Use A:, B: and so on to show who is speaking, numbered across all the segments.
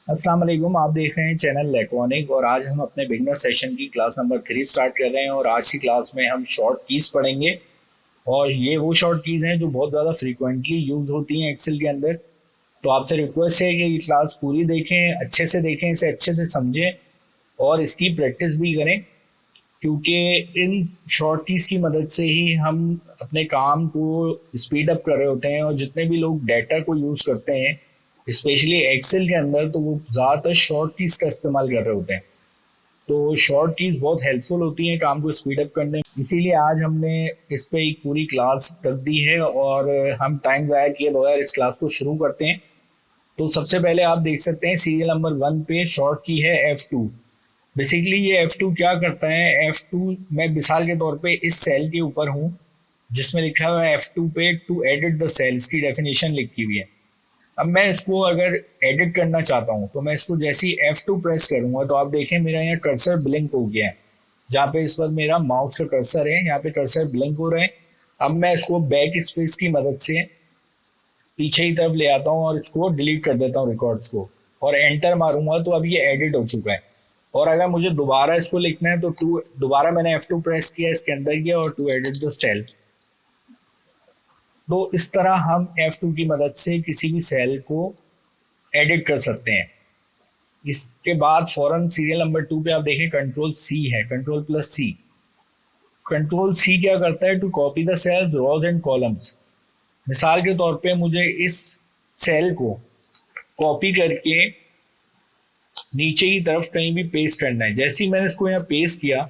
A: अस्सलाम वालेकुम। आप देख रहे हैं चैनल लैकोनिक और आज हम अपने बिगनर सेशन की क्लास नंबर 3 स्टार्ट कर रहे हैं और आज की क्लास में हम शॉर्ट कीज पढ़ेंगे। और ये वो शॉर्ट कीज हैं जो बहुत ज़्यादा फ्रीक्वेंटली यूज होती हैं एक्सेल के अंदर। तो आपसे रिक्वेस्ट है कि ये क्लास पूरी देखें, अच्छे से देखें, इसे अच्छे से समझें और इसकी प्रैक्टिस भी करें, क्योंकि इन शॉर्ट कीज की मदद से ही हम अपने काम को स्पीड अप कर रहे होते हैं। और जितने भी लोग डाटा को यूज़ करते हैं स्पेशली एक्सेल के अंदर, तो वो ज़्यादातर शॉर्ट कीज का इस्तेमाल कर रहे होते हैं। तो शॉर्ट कीज बहुत हेल्पफुल होती हैं काम को स्पीड अप करने में, इसीलिए आज हमने इस पे एक पूरी क्लास रख दी है और हम टाइम ज़ाया किए बगैर इस क्लास को शुरू करते हैं। तो सबसे पहले आप देख सकते हैं सीरियल नंबर 1 पे शॉर्ट की है F2। बेसिकली ये F2 क्या करता है, F2 मैं मिसाल के तौर पे इस सेल के ऊपर हूँ जिसमें लिखा हुआ है F2 पे टू एडिट द सेल्स की डेफिनेशन लिखी हुई है। अब मैं इसको अगर एडिट करना चाहता हूँ तो मैं इसको जैसे ही F2 प्रेस करूंगा तो आप देखें मेरा यहाँ कर्सर ब्लिंक हो गया है। जहाँ पे इस वक्त मेरा माउस का कर्सर है यहाँ पे कर्सर ब्लिंक हो रहा है। अब मैं इसको बैक स्पेस की मदद से पीछे की तरफ ले आता हूँ और इसको डिलीट कर देता हूँ रिकॉर्ड्स को, और एंटर मारूंगा तो अब ये एडिट हो चुका है। और अगर मुझे दोबारा इसको लिखना है तो टू दोबारा मैंने F2 प्रेस किया, इसके अंदर किया और टू एडिट द सेल। तो इस तरह हम F2 की मदद से किसी भी सेल को एडिट कर सकते हैं। इसके बाद फॉरन सीरियल नंबर 2 पे आप देखें कंट्रोल सी है, control plus C. Control C क्या करता है, to copy the cells rows and columns. मिसाल के तौर पे मुझे इस सेल को कॉपी करके नीचे की तरफ कहीं भी पेस्ट करना है। जैसे ही मैंने इसको यहाँ पेस्ट किया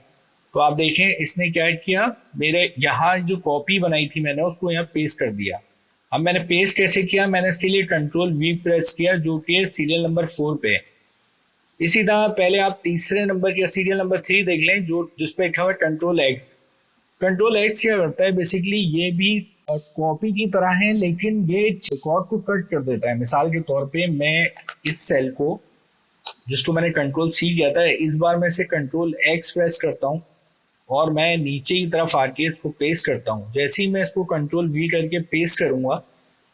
A: तो आप देखें इसने क्या किया, मेरे यहाँ जो कॉपी बनाई थी मैंने उसको यहाँ पेस्ट कर दिया। अब मैंने पेस्ट कैसे किया, मैंने इसके लिए कंट्रोल वी प्रेस किया जो कि सीरियल नंबर 4 पे है। इसी तरह पहले आप तीसरे नंबर या सीरियल नंबर 3 देख लें जो जिसपे लिखा हुआ है कंट्रोल एक्स। कंट्रोल एक्स क्या करता है, बेसिकली ये भी कॉपी की तरह है लेकिन ये रिकॉर्ड को कट कर देता है। मिसाल के तौर पे मैं इस सेल को जिसको मैंने कंट्रोल सी किया था, इस बार मैं इसे कंट्रोल एक्स प्रेस करता हूँ और मैं नीचे की तरफ आके इसको पेस्ट करता हूँ। जैसे ही मैं इसको कंट्रोल वी करके पेस्ट करूंगा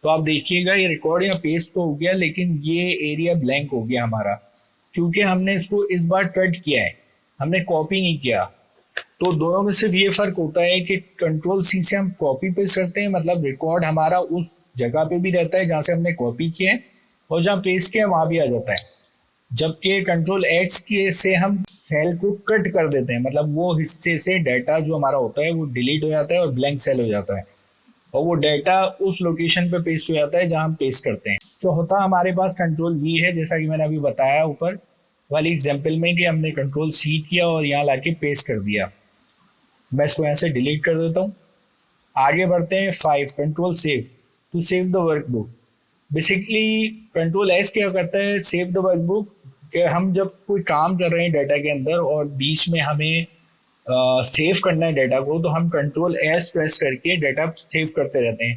A: तो आप देखिएगा ये रिकॉर्ड या पेस्ट तो हो गया लेकिन ये एरिया ब्लैंक हो गया हमारा, क्योंकि हमने इसको इस बार कट किया है, हमने कॉपी नहीं किया। तो दोनों में सिर्फ ये फर्क होता है कि कंट्रोल सी से हम कॉपी पेस्ट करते हैं, मतलब रिकॉर्ड हमारा उस जगह पे भी रहता है जहां से हमने कॉपी किया है और जहां पेस्ट किया है वहां भी आ जाता है। जबकि कंट्रोल एक्स के से हम सेल को कट कर देते हैं, मतलब वो हिस्से से डाटा जो हमारा होता है वो डिलीट हो जाता है और ब्लैंक सेल हो जाता है और वो डाटा उस लोकेशन पे पेस्ट हो जाता है जहां हम पेस्ट करते हैं। तो होता हमारे पास कंट्रोल वी है, जैसा कि मैंने अभी बताया ऊपर वाली एग्जांपल में कि हमने कंट्रोल सी किया और यहाँ लाके पेस्ट कर दिया। मैं इसको यहाँ से डिलीट कर देता हूँ। आगे बढ़ते हैं 5, control save to save the workbook. Basically control S क्या करता है, सेव द वर्कबुक। कि हम जब कोई काम कर रहे हैं डाटा के अंदर और बीच में हमें सेव करना है डाटा को, तो हम कंट्रोल एस प्रेस करके डाटा सेव करते रहते हैं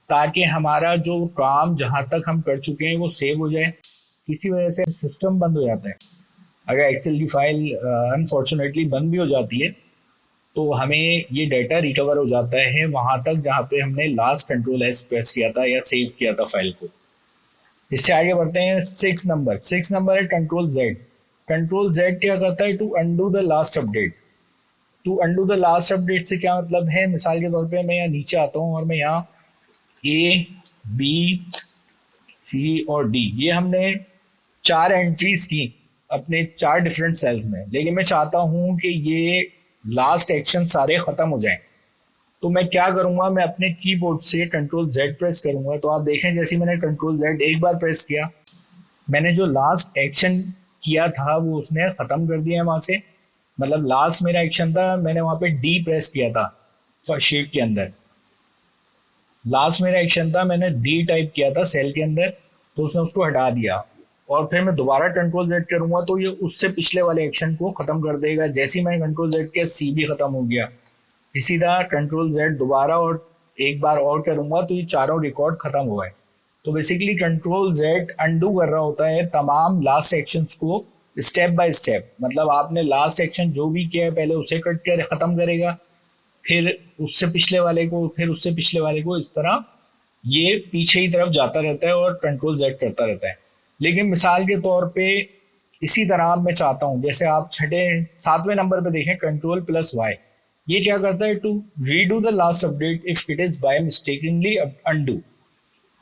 A: ताकि हमारा जो काम जहां तक हम कर चुके हैं वो सेव हो जाए। किसी वजह से सिस्टम बंद हो जाता है, अगर एक्सेल की फाइल अनफॉर्चुनेटली बंद भी हो जाती है तो हमें ये डाटा रिकवर हो जाता है वहां तक जहां पे हमने लास्ट कंट्रोल एस प्रेस किया था या सेव किया था फाइल को। इससे आगे बढ़ते हैं 6 नंबर है कंट्रोल जेड। कंट्रोल जेड क्या करता है, to undo the last update. To undo the last update से क्या मतलब है, मिसाल के तौर पे मैं यहाँ नीचे आता हूँ और मैं यहाँ ए बी सी और डी ये हमने 4 एंट्रीज की अपने 4 डिफरेंट सेल्स में, लेकिन मैं चाहता हूँ कि ये लास्ट एक्शन सारे खत्म हो जाएं। तो मैं क्या करूंगा, मैं अपने कीबोर्ड से कंट्रोल जेड प्रेस करूंगा। तो आप देखें जैसे मैंने कंट्रोल जेड एक बार प्रेस किया, मैंने जो लास्ट एक्शन किया था वो उसने खत्म कर दिया है वहां से। मतलब लास्ट मेरा एक्शन था, मैंने वहां पे डी प्रेस किया था फर्स्ट शीट के अंदर। लास्ट मेरा एक्शन था, मैंने डी टाइप किया था सेल के अंदर, तो उसने उसको हटा दिया। और फिर मैं दोबारा कंट्रोल जेड करूंगा तो ये उससे पिछले वाले एक्शन को खत्म कर देगा। जैसे ही मैंने कंट्रोल जेड किया सी भी खत्म हो गया। इसी तरह कंट्रोल जेड दोबारा और एक बार और करूंगा तो ये चारों रिकॉर्ड खत्म हो गए। तो बेसिकली कंट्रोल जेड अंडू कर रहा होता है तमाम लास्ट एक्शंस को स्टेप बाय स्टेप। मतलब आपने लास्ट एक्शन जो भी किया है पहले उसे कट कर खत्म करेगा, फिर उससे पिछले वाले को, फिर उससे पिछले वाले को, इस तरह ये पीछे की तरफ जाता रहता है और कंट्रोल जेड करता रहता है। लेकिन मिसाल के तौर पे इसी तरह मैं चाहता हूं, जैसे आप 7वें नंबर पे देखें Ctrl+Y, ये क्या करता है, to redo the last update if it is by mistakenly undo.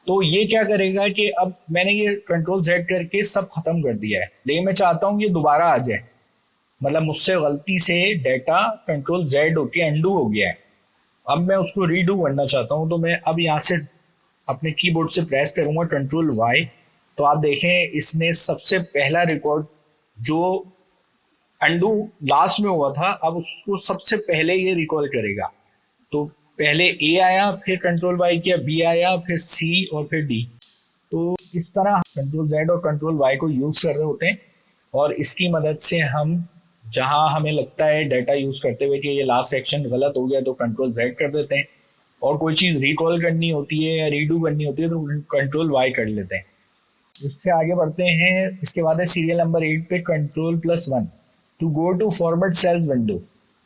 A: तो ये क्या करेगा कि अब मैंने ये Ctrl+Z करके सब खत्म कर दिया है, लेकिन मैं चाहता हूँ ये दोबारा आ जाए, मतलब मुझसे गलती से डेटा Ctrl+Z होके अनडू हो गया है, अब मैं उसको रीडू करना चाहता हूँ। तो मैं अब यहाँ से अपने कीबोर्ड से प्रेस करूंगा Ctrl+Y, तो आप देखें इसने सबसे पहला रिकॉर्ड जो अंडू लास्ट में हुआ था, अब उसको सबसे पहले ये रिकॉल करेगा। तो पहले ए आया, फिर Ctrl+Y किया, बी आया, फिर सी और फिर डी। तो इस तरह Ctrl+Z और Ctrl+Y को यूज कर रहे होते हैं, और इसकी मदद से हम जहां हमें लगता है डाटा यूज करते हुए कि ये लास्ट सेक्शन गलत हो गया, तो Ctrl+Z कर देते हैं, और कोई चीज रिकॉल करनी होती है या रीडू करनी होती है तो Ctrl+Y कर लेते हैं। इससे आगे बढ़ते हैं, इसके बाद है सीरियल नंबर 8 पे Ctrl+1 to go to format cells window.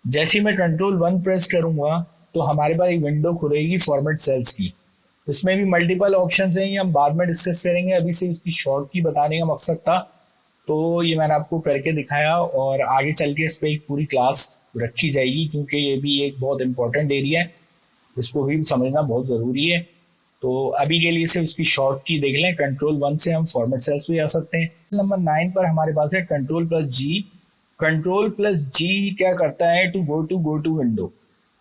A: जैसे ही मैं Ctrl+1 प्रेस करूंगा तो हमारे पास एक विंडो खुलेगी फॉर्मेट सेल्स की। इसमें भी मल्टीपल ऑप्शंस हैं, ये हम बाद में डिस्कस करेंगे, अभी से इसकी शॉर्ट की बताने का मकसद था, तो ये मैंने आपको करके दिखाया, और आगे चल के इस पर एक पूरी क्लास रखी जाएगी, क्योंकि ये भी एक बहुत इंपॉर्टेंट एरिया है, इसको भी समझना बहुत ज़रूरी है। तो अभी के लिए सिर्फ इसकी शॉर्ट की देख लें, Ctrl+1 से हम फॉर्मेट सेल्स पे जा सकते हैं। नंबर 9 पर हमारे पास है Ctrl+G। Ctrl+G क्या करता है, टू गो टू विंडो।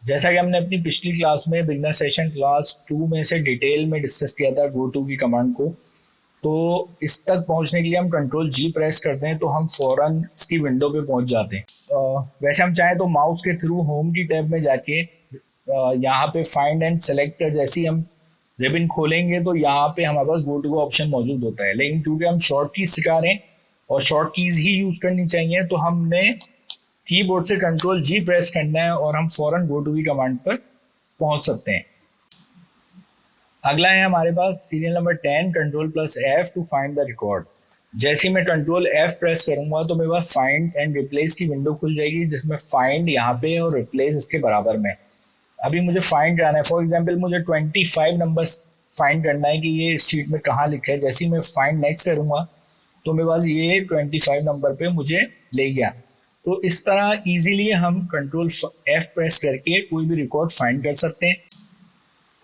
A: जैसा कि हमने अपनी पिछली क्लास में बिगनर सेशन क्लास 2 में से डिटेल में डिस्कस किया था गो टू की कमांड को, तो इस तक पहुंचने के लिए हम Ctrl+G प्रेस करते हैं तो हम फौरन इसकी विंडो पे पहुंच जाते हैं। वैसे हम चाहें तो माउस के थ्रू होम की टैब में जाके यहाँ पे फाइंड एंड सेलेक्ट कर, जैसे ही हम रिबन खोलेंगे तो यहाँ पे हमारे पास गो टू का ऑप्शन मौजूद होता है, लेकिन क्योंकि हम शॉर्ट कीज सिखा रहे हैं और शॉर्ट कीज ही यूज करनी चाहिए, तो हमने कीबोर्ड से Ctrl+G प्रेस करना है और हम फौरन गो टू की कमांड पर पहुंच सकते हैं। अगला है हमारे पास serial number 10 Ctrl+F to find the record. जैसे ही मैं Ctrl+F प्रेस करूंगा तो मेरे पास फाइंड एंड रिप्लेस की विंडो खुल जाएगी, जिसमें फाइंड यहाँ पे और रिप्लेस इसके बराबर में। अभी मुझे फाइंड कराना है, फॉर एग्जांपल मुझे 25 नंबर फाइंड करना है कि ये इस शीट में कहाँ लिखा है। जैसे ही मैं फाइंड नेक्स्ट करूंगा तो मेरे पास ये 25 नंबर पे मुझे ले गया। तो इस तरह इजीली हम Ctrl+F प्रेस करके कोई भी रिकॉर्ड फाइंड कर सकते हैं।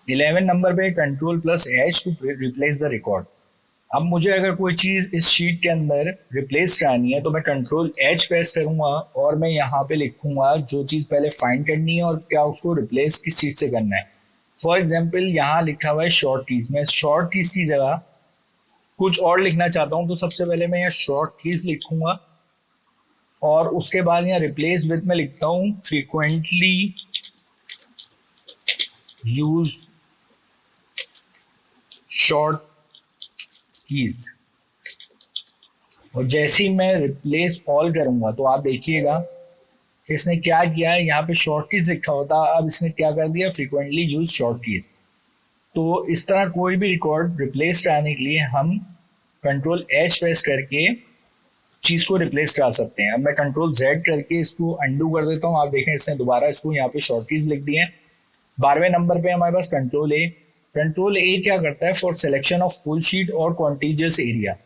A: 11 नंबर पे Ctrl+H to replace the record. अब मुझे अगर कोई चीज इस शीट के अंदर रिप्लेस करानी है तो मैं Ctrl+H प्रेस करूंगा और मैं यहाँ पे लिखूंगा जो चीज पहले फाइंड करनी है और क्या उसको रिप्लेस किस चीज से करना है। फॉर एग्जाम्पल यहाँ लिखा हुआ है शॉर्ट कीज, मैं शॉर्ट कीज की जगह कुछ और लिखना चाहता हूँ, तो सबसे पहले मैं यहाँ शॉर्ट कीज लिखूंगा और उसके बाद यहाँ रिप्लेस विद में लिखता हूँ फ्रीक्वेंटली यूज शॉर्ट कीज। और जैसे ही मैं रिप्लेस ऑल करूंगा तो आप देखिएगा इसने क्या किया है, यहाँ पे शॉर्ट कीज लिखा होता, अब इसने क्या कर दिया, फ्रीक्वेंटली यूज शॉर्ट कीज। तो इस तरह कोई भी रिकॉर्ड रिप्लेस कराने के लिए हम Ctrl+H प्रेस करके चीज को रिप्लेस करा सकते हैं। अब मैं Ctrl+Z करके इसको अंडू कर देता हूँ, आप देखें इसने दोबारा इसको यहाँ पे शॉर्ट कीज लिख दिए हैं। 12वें नंबर पे हमारे पास Ctrl+A। Ctrl+A क्या करता है, for selection of full sheet और कॉन्टिजियस एरिया।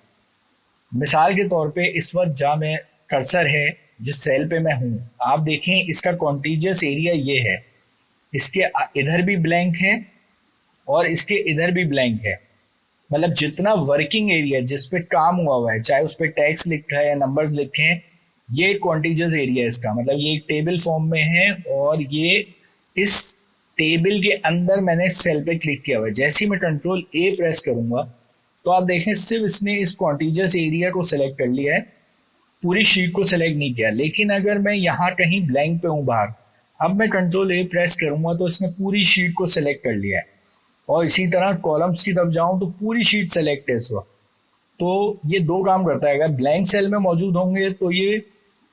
A: मिसाल के तौर पे इस वक्त जहाँ मैं कर्सर है जिस सेल पे मैं हूँ, आप देखें इसका कॉन्टिजियस एरिया ये है, इसके इधर भी ब्लैंक है और इसके इधर भी ब्लैंक है, मतलब जितना वर्किंग एरिया जिस पे काम हुआ है, चाहे उस पर टैक्स लिखा है या नंबर्स लिखे हैं, ये कॉन्टिजियस एरिया है इसका, मतलब ये एक टेबल फॉर्म में है और ये इस टेबल के अंदर मैंने सेल पे क्लिक किया हुआ है। जैसे ही मैं Ctrl+A प्रेस करूंगा तो आप देखें सिर्फ इसने इस कॉन्टिजियस एरिया को सिलेक्ट कर लिया है, पूरी शीट को सिलेक्ट नहीं किया। लेकिन अगर मैं यहाँ कहीं ब्लैंक पे हूँ बाहर, अब मैं Ctrl+A प्रेस करूंगा तो इसने पूरी शीट को सिलेक्ट कर लिया है। और इसी तरह कॉलम्स की तरफ जाऊं तो पूरी शीट सेलेक्ट है इस वक्त। तो ये दो काम करता है, अगर ब्लैंक सेल में मौजूद होंगे तो ये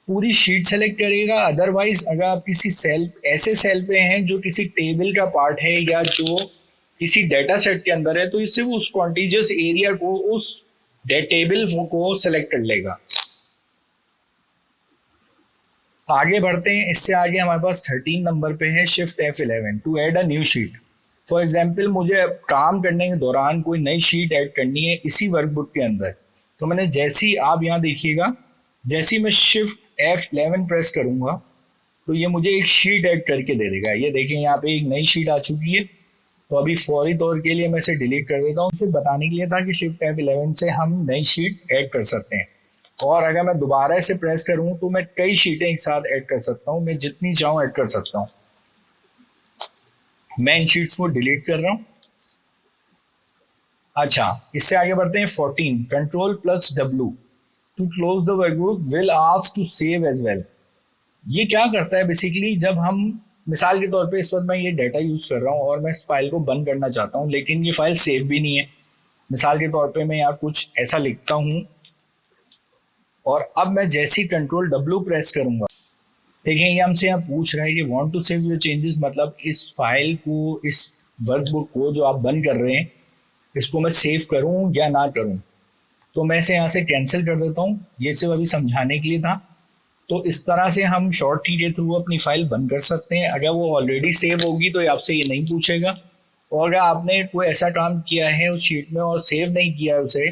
A: पूरी शीट सेलेक्ट करेगा, अदरवाइज अगर आप किसी सेल ऐसे सेल पे हैं जो किसी टेबल का पार्ट है या जो किसी डेटा सेट के अंदर है, तो इससे वो उस कॉन्टिजियस एरिया को, उस टेबल को सेलेक्ट कर लेगा। आगे बढ़ते हैं, इससे आगे हमारे पास 13 नंबर पे है shift F11 to add a new sheet. For example मुझे काम करने के दौरान कोई नई शीट ऐड करनी है इसी वर्कबुक के अंदर, तो मैंने जैसी, आप यहाँ देखिएगा, जैसी मैं शिफ्ट F11 प्रेस करूंगा तो ये मुझे एक शीट ऐड करके दे देगा। ये देखें यहाँ पे एक नई शीट आ चुकी है। तो अभी फौरी तौर के लिए मैं इसे डिलीट कर देता हूँ, सिर्फ बताने के लिए था कि शिफ्ट F11 से हम नई शीट ऐड कर सकते हैं। और अगर मैं दोबारा इसे प्रेस करूँ तो मैं कई शीटें एक साथ ऐड कर सकता हूँ, मैं जितनी चाहूँ ऐड कर सकता हूँ। मैं इन शीट्स को डिलीट कर रहा हूँ। अच्छा, इससे आगे बढ़ते हैं 14, Ctrl+W to close the workbook will ask to save as well. ये क्या करता है बेसिकली, जब हम मिसाल के तौर पे इस वक्त मैं ये डाटा यूज कर रहा हूँ और मैं इस फाइल को बंद करना चाहता हूँ, लेकिन ये फाइल सेव भी नहीं है। मिसाल के तौर पे मैं यहाँ कुछ ऐसा लिखता हूँ और अब मैं जैसी Ctrl+W प्रेस करूंगा, देखिए ये हमसे यहाँ पूछ रहा है कि want to save your changes, मतलब इस फाइल को, इस वर्कबुक को जो आप बंद कर रहे हैं, इसको मैं सेव करूं या ना करूं। तो मैं इसे यहाँ से कैंसिल कर देता हूँ। ये सिर्फ अभी समझाने के लिए था। तो इस तरह से हम शॉर्ट की के थ्रू अपनी फाइल बंद कर सकते हैं। अगर वो ऑलरेडी सेव होगी तो ये आपसे ये नहीं पूछेगा, और अगर आपने कोई ऐसा काम किया है उस शीट में और सेव नहीं किया है, उसे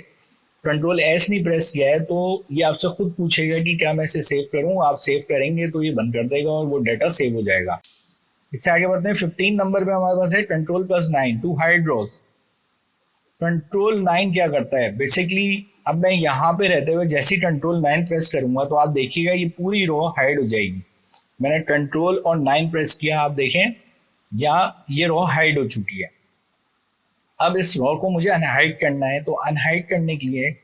A: Ctrl+S नहीं प्रेस किया है, तो ये आपसे खुद पूछेगा कि क्या मैं इसे सेव करूं। आप सेव करेंगे तो ये बंद कर देगा और वो डाटा सेव हो जाएगा। इससे आगे बढ़ते हैं 15 नंबर पे हमारे पास है Ctrl+9 to hide rows. Ctrl+9 क्या करता है बेसिकली, अब मैं यहाँ पे रहते हुए जैसे Ctrl+9 प्रेस करूंगा तो आप देखिएगा ये पूरी रो हाइड हो जाएगी। मैंने Ctrl और 9 प्रेस किया, आप देखें यहाँ ये रो हाइड हो चुकी है। अब इस रो को मुझे अनहाइड करना है, तो अनहाइड करने के लिए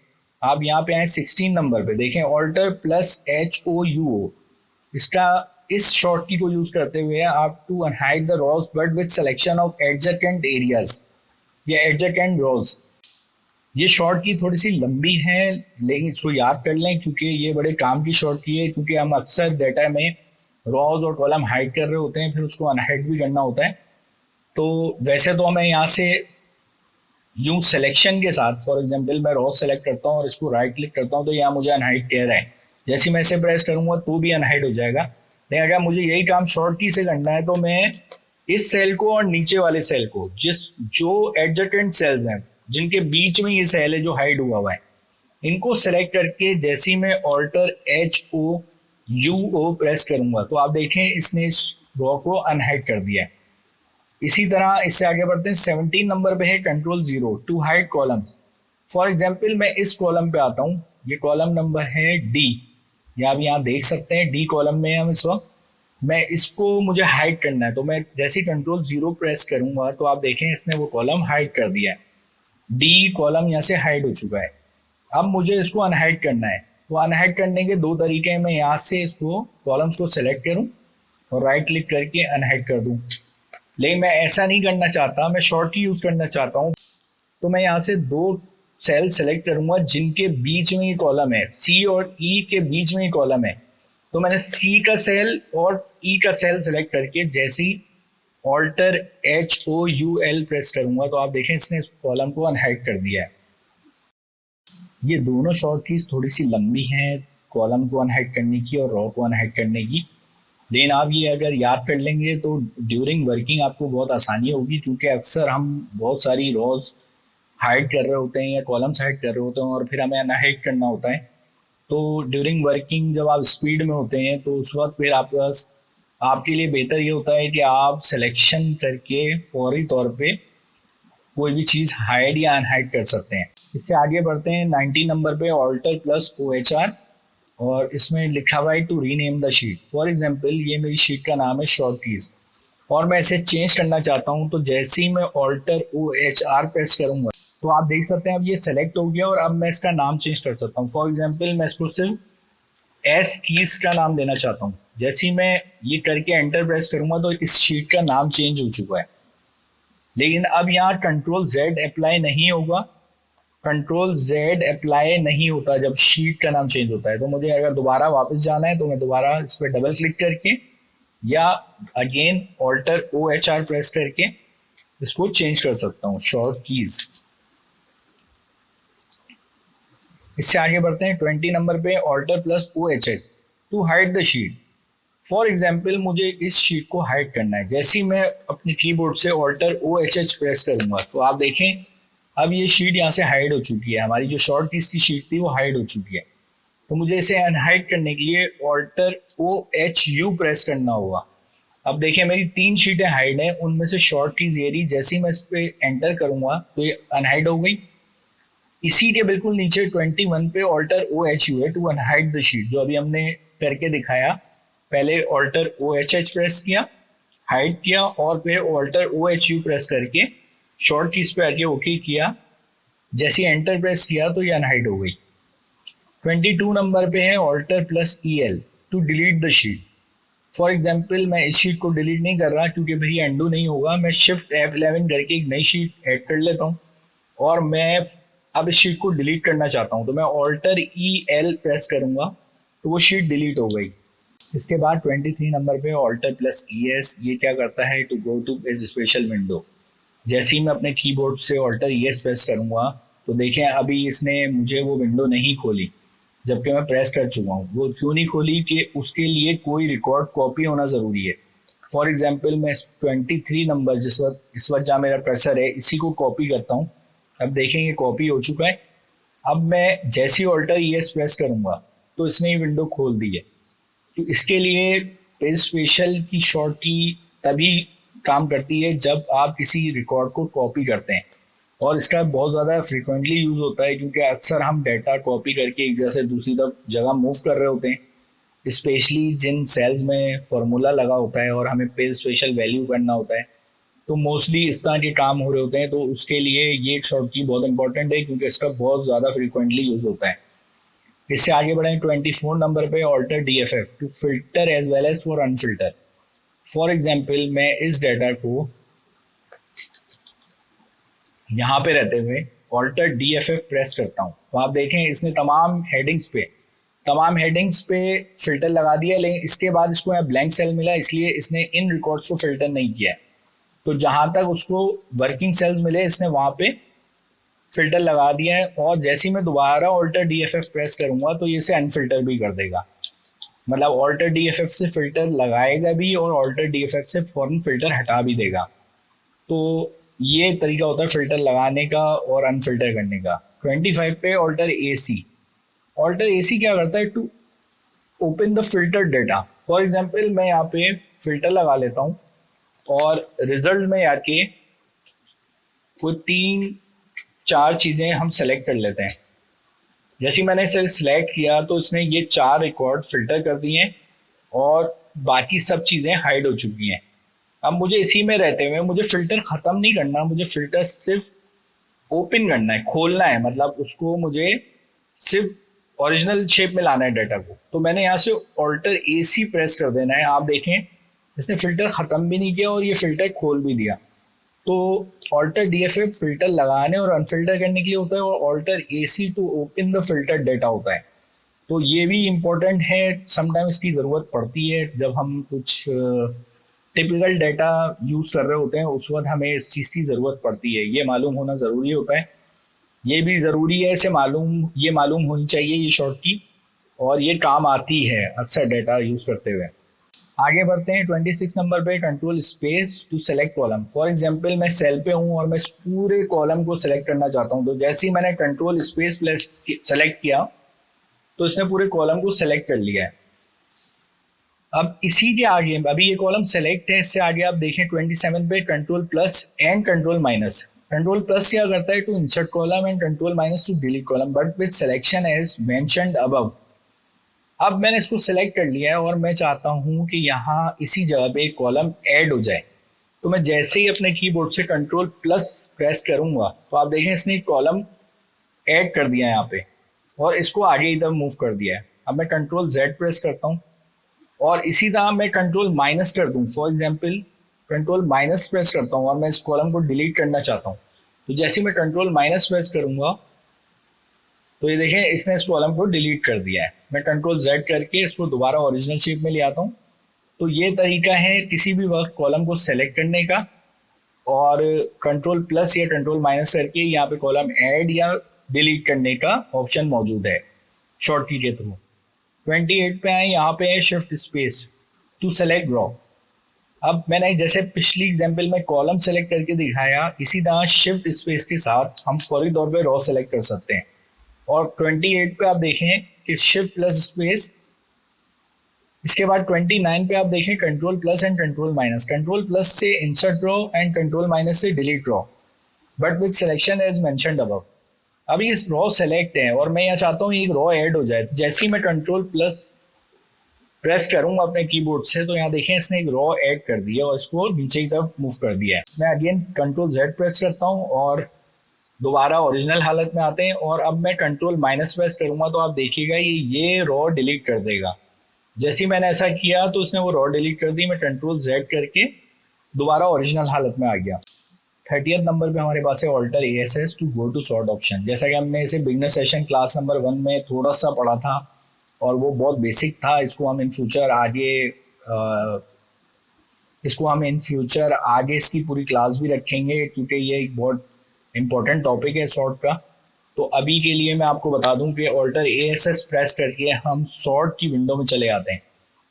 A: आप यहाँ पे आए 16 नंबर पे, देखें Alt+HOUO, इसका इस शॉर्ट की को यूज करते हुए आप to unhide the rows but with selection of adjacent areas या एडजेसेंट रोज। ये शॉर्ट की थोड़ी सी लंबी है, लेकिन इसको याद कर लें क्योंकि ये बड़े काम की शॉर्ट की है, क्योंकि हम अक्सर डाटा में रोज और कॉलम हाइड कर रहे होते हैं, फिर उसको अनहाइड भी करना होता है। तो वैसे तो मैं यहाँ से यूं सिलेक्शन के साथ, फॉर एग्जांपल मैं रोज सेलेक्ट करता हूँ और इसको राइट क्लिक करता हूँ तो यहाँ मुझे अनहाइड कह रहा है। जैसे मैं इसे प्रेस करूंगा तो भी अनहाइड हो जाएगा। लेकिन अगर मुझे यही काम शॉर्ट की से करना है तो मैं इस सेल को और नीचे वाले सेल को, जो एडजेसेंट सेल्स हैं जिनके बीच में ये सेल है जो हाइड हुआ है, इनको सेलेक्ट करके जैसे ही मैं Alt+HOUO प्रेस करूंगा तो आप देखें इसने इस रो को अनहाइड कर दिया है। इसी तरह इससे आगे बढ़ते हैं 17 नंबर पे है Ctrl+0 to hide columns. For example मैं इस कॉलम पे आता हूँ, ये कॉलम नंबर है D, या आप यहाँ देख सकते हैं D कॉलम में हम इस वक्त, मैं इसको मुझे हाइड करना है तो मैं जैसे Ctrl+0 प्रेस करूंगा तो आप देखें इसने वो कॉलम हाइड कर दिया है। D कॉलम यहाँ से हाइड हो चुका है। अब मुझे इसको अनहाइड करना है, तो अनहाइड करने के दो तरीके हैं। मैं यहाँ से इसको कॉलम्स को सेलेक्ट करूँ और राइट क्लिक करके अनहाइड कर दूँ, लेकिन मैं ऐसा नहीं करना चाहता, मैं शॉर्ट की यूज करना चाहता हूँ। तो मैं यहाँ से दो सेल सेलेक्ट करूंगा जिनके बीच में ये कॉलम है, सी और ई के बीच में ये कॉलम है। तो मैंने सी का सेल और ई का सेल सेलेक्ट करके जैसे ही Alt+HOUL प्रेस करूंगा तो आप देखें इसने इस कॉलम को अनहाइड कर दिया है। ये दोनों शॉर्ट कीज थोड़ी सी लंबी हैं, कॉलम को अनहाइड करने की और रो को अनहाइड करने की, लेकिन आप ये अगर याद कर लेंगे तो ड्यूरिंग वर्किंग आपको बहुत आसानी होगी, क्योंकि अक्सर हम बहुत सारी रोज हाइड कर रहे होते हैं या कॉलम्स हाइड कर रहे होते हैं और फिर हमें अनहाइड करना होता है। तो ड्यूरिंग वर्किंग जब आप स्पीड में होते हैं तो उस वक्त फिर आपके लिए बेहतर ये होता है कि आप सिलेक्शन करके फौरी तौर पे कोई भी चीज़ हाइड या अनहाइड कर सकते हैं। इससे आगे बढ़ते हैं 19 नंबर पे Alt+OHR, और इसमें लिखा हुआ है to rename the sheet. For example ये मेरी शीट का नाम है शॉर्ट कीज और मैं इसे चेंज करना चाहता हूँ, तो जैसे ही मैं Alt+OHR प्रेस करूंगा तो आप देख सकते हैं अब ये सेलेक्ट हो गया और अब मैं इसका नाम चेंज कर सकता हूँ। फॉर एग्जांपल मैं इसको सिर्फ एस कीज का नाम देना चाहता हूँ। जैसे ही मैं ये करके एंटर प्रेस करूंगा तो इस शीट का नाम चेंज हो चुका है। लेकिन अब यहाँ Ctrl+Z अप्लाई नहीं होगा। Ctrl+Z अप्लाई नहीं होता जब शीट का नाम चेंज होता है। तो मुझे अगर दोबारा वापस जाना है तो मैं दोबारा इस पर डबल क्लिक करके या अगेन Alt+OHR प्रेस करके इसको चेंज कर सकता हूँ शॉर्ट कीज। इससे आगे बढ़ते हैं 20 नंबर पे Alt+OHH to hide the sheet. For example मुझे इस शीट को हाइड करना है, जैसे ही मैं अपने कीबोर्ड से Alt+OHH प्रेस करूंगा तो आप देखें अब ये शीट यहाँ से हाइड हो चुकी है, हमारी जो शॉर्ट कीज की शीट थी वो हाइड हो चुकी है। तो मुझे इसे अनहाइड करने के लिए ऑल्टर OHU प्रेस करना होगा। अब देखिए मेरी 3 शीटें हाइड हैं, उनमें से शॉर्ट कीज ये रही, जैसे ही मैं इस पे एंटर करूंगा तो ये अनहाइड हो गई। इसी के बिल्कुल नीचे 21 पे ऑल्टर OHU है टू अनहाइड द शीट, जो अभी हमने करके दिखाया। पहले ऑल्टर OHH प्रेस किया, हाइड किया, और फिर ऑल्टर OHU प्रेस करके शॉर्ट कीज पे आके ओके किया। जैसे एंटर प्रेस किया तो ये अनहाइड हो गई। 22 नंबर पे है alt plus EL to delete the sheet. For example मैं इस शीट को डिलीट नहीं कर रहा क्योंकि भाई एंडू नहीं होगा, मैं शिफ्ट F11 करके एक नई शीट ऐड कर लेता हूँ और मैं अब इस शीट को डिलीट करना चाहता हूँ, तो मैं ऑल्टर EL प्रेस करूंगा तो वो शीट डिलीट हो गई। इसके बाद 23 नंबर पे ऑल्टर प्लस ES, ये क्या करता है, to go to page special window. जैसे ही मैं अपने कीबोर्ड से ऑल्टर ES प्रेस करूंगा तो देखें अभी इसने मुझे वो विंडो नहीं खोली, जबकि मैं प्रेस कर चुका हूँ। वो क्यों नहीं खोली कि उसके लिए कोई रिकॉर्ड कॉपी होना ज़रूरी है। फॉर एग्जाम्पल मैं 23 नंबर इस वक्त जहाँ मेरा कर्सर है इसी को कॉपी करता हूँ। अब देखें ये कॉपी हो चुका है। अब मैं जैसे ही ऑल्टर ES प्रेस करूंगा तो इसने ये विंडो खोल दी है। तो इसके लिए पेज स्पेशल की शॉर्ट की तभी काम करती है जब आप किसी रिकॉर्ड को कॉपी करते हैं, और इसका बहुत ज़्यादा फ्रीक्वेंटली यूज़ होता है क्योंकि अक्सर हम डाटा कॉपी करके एक जगह से दूसरी जगह मूव कर रहे होते हैं, स्पेशली जिन सेल्स में फॉर्मूला लगा होता है और हमें पेज स्पेशल वैल्यू करना होता है, तो मोस्टली इस तरह के काम हो रहे होते हैं। तो उसके लिए ये एक शॉर्ट की बहुत इंपॉर्टेंट है क्योंकि इसका बहुत ज़्यादा फ्रीक्वेंटली यूज़ होता है। इससे आगे बढ़े 24 नंबर पे alt DFF to filter as well as for unfilter. For example मैं इस डाटा को यहाँ पे रहते हुए ऑल्टर DFF प्रेस करता हूँ तो आप देखें इसने तमाम हेडिंग्स पे फिल्टर लगा दिया, लेकिन इसके बाद इसको यहाँ ब्लैंक सेल मिला, इसलिए इसने इन रिकॉर्ड्स को फिल्टर नहीं किया। तो जहां तक उसको वर्किंग सेल्स मिले इसने वहां पे फिल्टर लगा दिया है, और जैसे ही मैं दोबारा ऑल्टर DFF प्रेस करूंगा तो ये इसे अनफिल्टर भी कर देगा। मतलब ऑल्टर DFF से फिल्टर लगाएगा भी और ऑल्टर DFF से फौरन फिल्टर हटा भी देगा। तो ये तरीका होता है फिल्टर लगाने का और अनफिल्टर करने का। 25 पे ऑल्टर AC क्या करता है, to open the filter data. For example मैं यहाँ पे फिल्टर लगा लेता हूँ और रिजल्ट में आके कोई 3-4 चीज़ें हम सेलेक्ट कर लेते हैं। जैसे मैंने इसे सिलेक्ट किया तो इसने ये 4 रिकॉर्ड फिल्टर कर दिए हैं और बाकी सब चीज़ें हाइड हो चुकी हैं। अब मुझे इसी में रहते हुए मुझे फिल्टर ख़त्म नहीं करना, मुझे फिल्टर सिर्फ ओपन करना है, खोलना है, मतलब उसको मुझे सिर्फ ओरिजिनल शेप में लाना है डाटा को। तो मैंने यहाँ से ऑल्टर AC प्रेस कर देना है। आप देखें इसने फिल्टर ख़त्म भी नहीं किया और ये फिल्टर खोल भी दिया। तो ऑल्टर DFF फिल्टर लगाने और अनफिल्टर करने के लिए होता है और alt AC to open the filter data होता है। तो ये भी इम्पोर्टेंट है, समटाइम इसकी ज़रूरत पड़ती है जब हम कुछ टिपिकल डाटा यूज़ कर रहे होते हैं, उस वक्त हमें इस चीज़ की ज़रूरत पड़ती है। ये मालूम होना ज़रूरी होता है, ये भी ज़रूरी है इसे मालूम होनी चाहिए ये शॉर्ट की, और ये काम आती है अक्सर डाटा यूज़ करते हुए। आगे बढ़ते हैं 26 नंबर पे control space to select column. For example मैं सेल पे हूँ और मैं इस पूरे कॉलम को सेलेक्ट करना चाहता हूँ, तो जैसे ही मैंने कंट्रोल स्पेस प्लस सेलेक्ट किया तो इसने पूरे कॉलम को सेलेक्ट कर लिया है। अब इसी के आगे अभी ये कॉलम सेलेक्ट है, इससे आगे आप देखें 27 पे control plus and control minus. Control plus क्या करता है, to insert column, and control minus to delete column but with selection as mentioned above. अब मैंने इसको सेलेक्ट कर लिया है और मैं चाहता हूँ कि यहाँ इसी जगह पे एक कॉलम ऐड हो जाए। तो मैं जैसे ही अपने कीबोर्ड से कंट्रोल प्लस प्रेस करूंगा तो आप देखें इसने एक कॉलम ऐड कर दिया है यहाँ पे और इसको आगे इधर मूव कर दिया है। अब मैं कंट्रोल Z प्रेस करता हूँ और इसी तरह मैं कंट्रोल माइनस कर दूँ। For example control minus press करता हूँ और मैं इस कॉलम को डिलीट करना चाहता हूँ, तो जैसे मैं कंट्रोल माइनस प्रेस करूंगा तो ये देखें इसने इस कॉलम को डिलीट कर दिया है। मैं कंट्रोल Z करके इसको दोबारा ओरिजिनल शेप में ले आता हूँ। तो ये तरीका है किसी भी वक्त कॉलम को सेलेक्ट करने का, और कंट्रोल प्लस या कंट्रोल माइनस करके यहाँ पे कॉलम ऐड या डिलीट करने का ऑप्शन मौजूद है शॉर्ट की के थ्रू। 28 पे आए, यहाँ पे है shift space to select row. अब मैंने जैसे पिछली एग्जांपल में कॉलम सेलेक्ट करके दिखाया, इसी तरह शिफ्ट स्पेस के साथ हम कॉरिडोर पे रो सेलेक्ट कर सकते हैं। और 28 पे आप देखें कि शिफ्ट प्लस स्पेस, इसके बाद 29 पे आप देखें control plus and control minus. Control plus से insert row and control minus से delete row, but with selection as mentioned above. अब ये रो सेलेक्ट है और मैं यहाँ चाहता हूँ एक रो ऐड हो जाए। जैसे ही मैं कंट्रोल प्लस प्रेस करूंगा अपने कीबोर्ड से, तो यहाँ देखें इसने एक रो ऐड कर दिया और इसको नीचे की तरफ मूव कर दिया है। मैं अगेन कंट्रोल जेड प्रेस करता हूँ और दोबारा ओरिजिनल हालत में आते हैं। और अब मैं कंट्रोल माइनस प्रेस करूंगा तो आप देखिएगा ये रो डिलीट कर देगा। जैसे ही मैंने ऐसा किया तो उसने वो रो डिलीट कर दी। मैं कंट्रोल जेड करके दोबारा ओरिजिनल हालत में आ गया। 30th नंबर पे हमारे पास है alter ASS to go to sort option. जैसा कि हमने इसे बिगनर सेशन क्लास नंबर 1 में थोड़ा सा पढ़ा था और वो बहुत बेसिक था। इसको हम इन फ्यूचर आगे इसकी पूरी क्लास भी रखेंगे, क्योंकि ये एक बहुत इंपॉर्टेंट टॉपिक है सॉर्ट का। तो अभी के लिए मैं आपको बता दूं कि ऑल्टर एएसएस प्रेस करके हम सॉर्ट की विंडो में चले आते हैं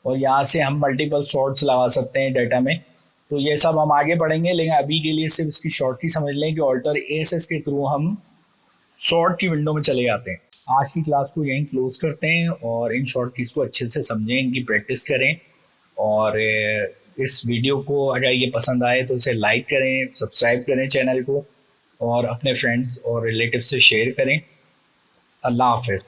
A: और यहाँ से हम मल्टीपल सॉर्ट्स लगा सकते हैं डाटा में। तो ये सब हम आगे पढ़ेंगे, लेकिन अभी के लिए सिर्फ इसकी शॉर्ट की समझ लें कि ऑल्टर एएसएस के थ्रू हम शॉर्ट की विंडो में चले जाते हैं। आज की क्लास को यहीं क्लोज करते हैं और इन शॉर्ट कीज को अच्छे से समझें, इनकी प्रैक्टिस करें। और इस वीडियो को अगर ये पसंद आए तो इसे लाइक करें, सब्सक्राइब करें चैनल को और अपने फ्रेंड्स और रिलेटिव से शेयर करें। अल्लाह हाफिज़।